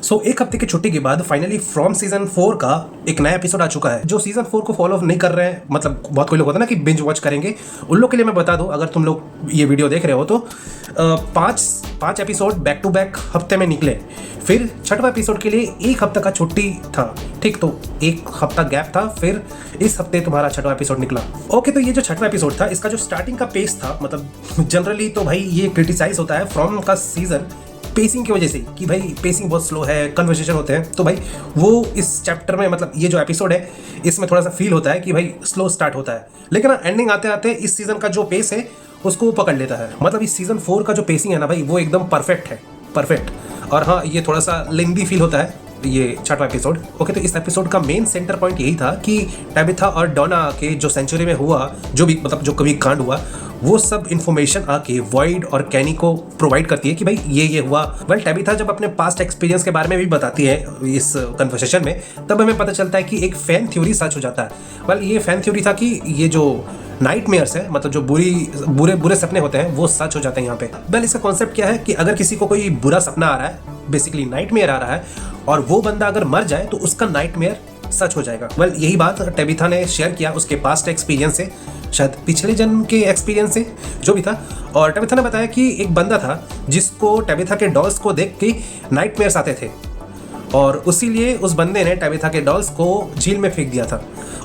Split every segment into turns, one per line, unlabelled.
एक हफ्ते की छुट्टी के बाद फाइनली फ्रॉम सीजन 4 का एक नया एपिसोड आ चुका है। जो सीजन 4 को फॉलो नहीं कर रहे हैं, मतलब बहुत कोई लोग होता है ना कि बिंज वॉच करेंगे, उन लोग के लिए मैं बता दूं, अगर तुम लोग ये वीडियो देख रहे हो तो पांच एपिसोड बैक टू बैक हफ्ते में निकले। फिर छठवां एपिसोड के लिए एक हफ्ता का छुट्टी था, ठीक, तो एक हफ्ता गैप था, फिर इस हफ्ते तुम्हारा छठवां एपिसोड निकला। ओके, तो ये जो छठवां एपिसोड था, इसका जो स्टार्टिंग का पेस था, मतलब जनरली तो भाई ये क्रिटिसाइज होता है फ्रॉम का सीजन पेसिंग की वजह से कि भाई पेसिंग बहुत स्लो है, कन्वर्सेशन होते हैं, तो भाई वो इस चैप्टर में, मतलब ये जो एपिसोड है इसमें थोड़ा सा फील होता है कि भाई स्लो स्टार्ट होता है, लेकिन एंडिंग आते आते इस सीजन का जो पेस है उसको वो पकड़ लेता है। मतलब इस सीजन 4 का जो पेसिंग है ना भाई, वो एकदम परफेक्ट है, परफेक्ट। और हाँ, ये थोड़ा सा लेंदी फील होता है ये छठवां एपिसोड। ओके, तो इस एपिसोड का मेन सेंटर पॉइंट यही था कि टैबिथा और डोना के जो सेंचुरी में हुआ, जो भी मतलब जो कभी कांड हुआ, वो सब इन्फॉर्मेशन आके वॉइड और कैनी को प्रोवाइड करती है कि भाई ये हुआ। वेल, टैबिथा जब अपने पास्ट एक्सपीरियंस के बारे में भी बताती है इस कन्वर्सेशन में, तब हमें पता चलता है कि एक फैन थ्योरी सच हो जाता है। वेल, ये फैन थ्योरी था कि ये जो नाइटमेयर्स है, मतलब जो बुरे सपने होते हैं, वो सच हो जाते हैं यहाँ पे। वेल, इसका कॉन्सेप्ट क्या है कि अगर किसी को कोई बुरा सपना आ रहा है, बेसिकली नाइटमेयर आ रहा है, और वो बंदा अगर मर जाए तो उसका नाइटमेयर सच हो जाएगा। वेल, यही बात टैबिथा ने शेयर किया उसके पास्ट एक्सपीरियंस से, शायद पिछले जन्म के एक्सपीरियंस से, जो भी था। और टैबिथा ने बताया कि एक बंदा था जिसको टैबिथा के डॉल्स को देख के नाइटमेयर्स आते थे, और उसीलिए उस बंदे ने टैबिथा के डॉल्स को झील में फेंक दिया था,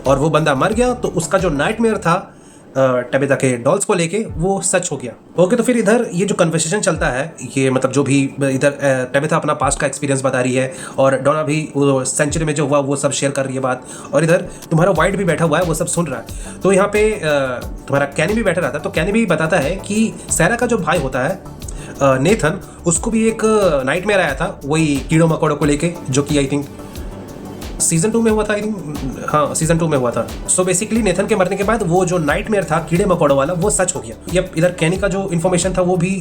और वो बंदा मर गया, तो उसका जो नाइटमेयर था टैबिथा के डॉल्स को लेके, वो सच हो गया। ओके, तो फिर इधर ये जो कन्वर्सेशन चलता है, ये मतलब जो भी इधर टैबिथा अपना पास्ट का एक्सपीरियंस बता रही है, और डोना भी वो सेंचुरी में जो हुआ वो सब शेयर कर रही है बात, और इधर तुम्हारा वाइट भी बैठा हुआ है, वो सब सुन रहा है। तो यहाँ पे तुम्हारा कैनी भी बैठा रहता है, तो कैनी भी बताता है कि सैरा का जो भाई होता है नेथन, उसको भी एक नाइटमेयर आया था वही कीड़ों मकोड़ों को लेके, जो कि आई थिंक सीजन 2 में हुआ था, आई थिंक, हाँ सीजन 2 में हुआ था। सो बेसिकली नेथन के मरने के बाद वो जो नाइटमेयर था कीड़े मकोड़ों वाला, वो सच हो गया। यप, इधर कैनी का जो इन्फॉर्मेशन था वो भी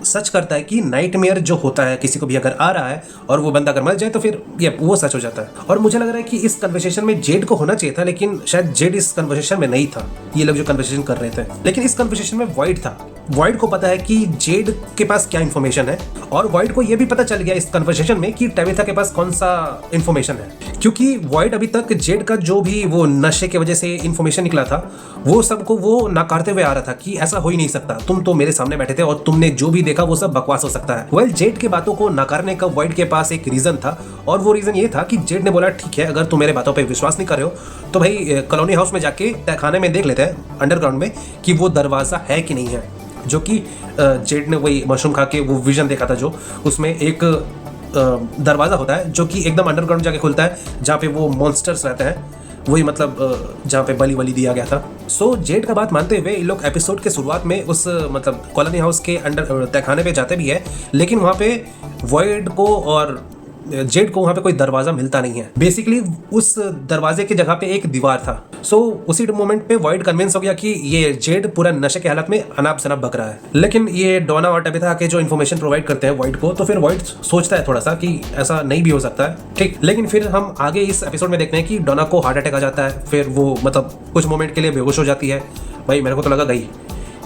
सच करता है कि नाइटमेयर जो होता है किसी को भी अगर आ रहा है और वो बंदा अगर मर जाए तो फिर ये वो सच हो जाता है। और मुझे लग रहा है कि इस कन्वर्सेशन में जेड को होना चाहिए था, लेकिन शायद जेड इस कन्वर्सेशन में नहीं था, ये लोग जो कन्वर्सेशन कर रहे थे। लेकिन इस कन्वर्सेशन में वाइड था, वाइड को पता है कि जेड के पास क्या इन्फॉर्मेशन है, और वाइड को यह भी पता चल गया इस कन्वर्सेशन में कि टैबिथा के पास कौन सा इन्फॉर्मेशन है, क्योंकि वाइड अभी तक जेड का जो भी वो नशे की वजह से इन्फॉर्मेशन निकला था, वो सबको वो नकारते हुए आ रहा था कि ऐसा हो ही नहीं सकता, तुम तो मेरे सामने बैठे थे और तुमने जो भी देखा वो सब बकवास हो सकता है। वेल, जेड के बातों को नकारने का वाइड के पास एक रीजन था, और वो रीजन ये था कि जेड ने बोला ठीक है, अगर तुम मेरे बातों पे विश्वास नहीं कर रहे हो तो भाई कॉलोनी हाउस में जाके तहखाने में देख लेते हैं अंडरग्राउंड में कि वो दरवाजा है कि नहीं है। जो कि जेड ने वही मशरूम खा के वो विजन देखा था, जो उसमें एक दरवाजा होता है जो कि एकदम अंडरग्राउंड जाके खुलता है, जहाँ पे वो मॉन्स्टर्स रहते हैं, वही मतलब जहाँ पे बलि दिया गया था। सो जेड का बात मानते हुए इन लोग एपिसोड के शुरुआत में उस मतलब कॉलोनी हाउस के अंडर तहखाने पे जाते भी है, लेकिन वहाँ पे वॉइड को और जेड को वहाँ पे कोई दरवाजा मिलता नहीं है। बेसिकली उस दरवाजे की जगह पे एक दीवार था। सो उसी मोमेंट पे वॉइड कन्विंस हो गया कि ये जेड पूरा नशे के हालत में अनाप शनाप बक रहा है। लेकिन ये डोना और टैबिथा के जो इन्फॉर्मेशन प्रोवाइड करते हैं वॉइड को, तो फिर वॉइड सोचता है थोड़ा सा कि ऐसा नहीं भी हो सकता है, ठीक। लेकिन फिर हम आगे इस एपिसोड में देखते हैं कि डोना को हार्ट अटैक आ जाता है, फिर वो मतलब कुछ मोमेंट के लिए बेहोश हो जाती है। भाई मेरे को तो लगा गई,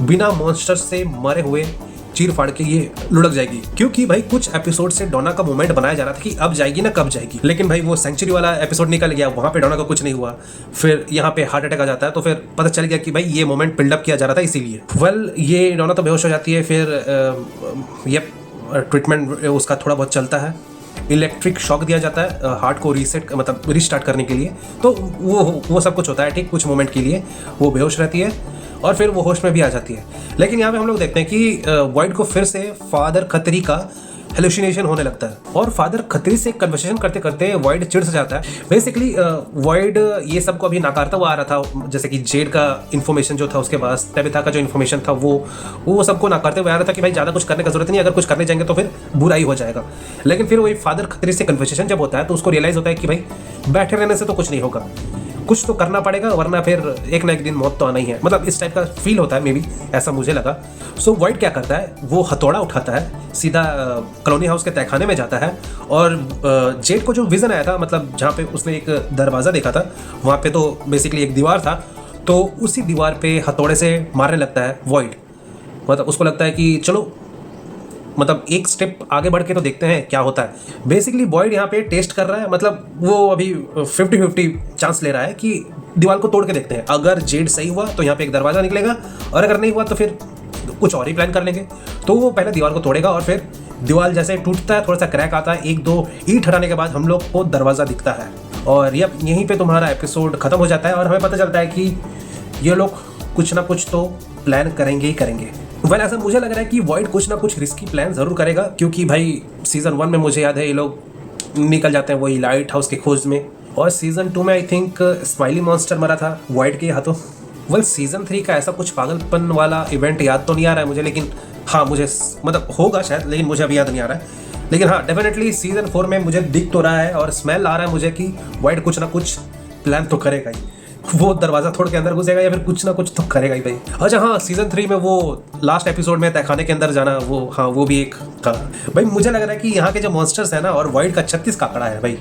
बिना मॉन्स्टर से मरे हुए चीर फाड़ के ये लुढ़क जाएगी, क्योंकि भाई कुछ एपिसोड से डोना का मोमेंट बनाया जा रहा था कि अब जाएगी ना कब जाएगी। लेकिन भाई वो सेंचुरी वाला एपिसोड निकल गया, वहां पे डोना का कुछ नहीं हुआ, फिर यहाँ पे हार्ट अटैक आ जाता है, तो फिर पता चल गया कि भाई ये मोमेंट बिल्डअप किया जा रहा था इसीलिए। वेल, ये डोना तो बेहोश हो जाती है, फिर ये ट्रीटमेंट उसका थोड़ा बहुत चलता है, इलेक्ट्रिक शॉक दिया जाता है हार्ट को रीसेट मतलब रिस्टार्ट करने के लिए, तो वो सब कुछ होता है, ठीक। कुछ मोमेंट के लिए वो बेहोश रहती है और फिर वो होश में भी आ जाती है। लेकिन यहाँ पे हम लोग देखते हैं कि वॉइड को फिर से फादर खत्री का हेलुसिनेशन होने लगता है, और फादर खत्री से कन्वर्सेशन करते करते वॉइड चिढ़ से जाता है। बेसिकली वॉइड ये सबको अभी नकारता हुआ आ रहा था, जैसे कि जेड का इन्फॉर्मेशन जो था उसके पास, टैबिथा का जो इन्फॉर्मेशन था वो सबको नकारते हुए आ रहा था कि भाई ज़्यादा कुछ करने की जरूरत नहीं, अगर कुछ करने जाएंगे तो फिर बुराई हो जाएगा। लेकिन फिर वही फादर खत्री से कन्वर्सेशन जब होता है तो उसको रियलाइज होता है कि भाई बैठे रहने से तो कुछ नहीं होगा, कुछ तो करना पड़ेगा, वरना फिर एक ना एक दिन मौत तो आना ही है। मतलब इस टाइप का फील होता है, मे बी ऐसा मुझे लगा। सो वाइड क्या करता है, वो हथौड़ा उठाता है, सीधा कॉलोनी हाउस के तहखाने में जाता है, और जेड को जो विजन आया था, मतलब जहाँ पे उसने एक दरवाज़ा देखा था, वहाँ पे तो बेसिकली एक दीवार था, तो उसी दीवार पे हथौड़े से मारने लगता है वाइड। मतलब उसको लगता है कि चलो मतलब एक स्टेप आगे बढ़ के तो देखते हैं क्या होता है। बेसिकली बॉयड यहाँ पे टेस्ट कर रहा है, मतलब वो अभी 50-50 चांस ले रहा है कि दीवार को तोड़ के देखते हैं। अगर जेड सही हुआ तो यहाँ पे एक दरवाजा निकलेगा, और अगर नहीं हुआ तो फिर कुछ और ही प्लान कर लेंगे। तो वो पहले दीवार को तोड़ेगा और फिर दीवार जैसे टूटता है, थोड़ा सा क्रैक आता है, 1-2 ईंट हटाने के बाद हम लोग को दरवाजा दिखता है। और यहीं पे तुम्हारा एपिसोड खत्म हो जाता है और हमें पता चलता है कि ये लोग कुछ ना कुछ तो प्लान करेंगे ही करेंगे। वेल ऐसा मुझे लग रहा है कि वॉइड कुछ ना कुछ रिस्की प्लान जरूर करेगा, क्योंकि भाई सीजन 1 में मुझे याद है ये लोग निकल जाते हैं वही लाइट हाउस की खोज में, और सीजन 2 में आई थिंक स्माइली मॉन्स्टर मरा था वॉइड के हाथों। वेल सीजन 3 का ऐसा कुछ पागलपन वाला इवेंट याद तो नहीं आ रहा है मुझे, लेकिन हाँ मुझे मतलब होगा शायद, लेकिन मुझे अभी याद नहीं आ रहा है। लेकिन हाँ डेफिनेटली सीजन 4 में मुझे दिख तो रहा है और स्मेल आ रहा है मुझे कि वॉइड कुछ ना कुछ प्लान तो करेगा ही। वो दरवाजा तोड़ के अंदर घुसेगा या फिर कुछ ना कुछ तो करेगा ही भाई। अच्छा हाँ, सीजन 3 में वो लास्ट एपिसोड में तहखाने के अंदर जाना, वो हाँ वो भी एक था भाई। मुझे लग रहा है कि यहाँ के जो मॉन्स्टर्स है ना और वॉइड का 36 का आंकड़ा है भाई।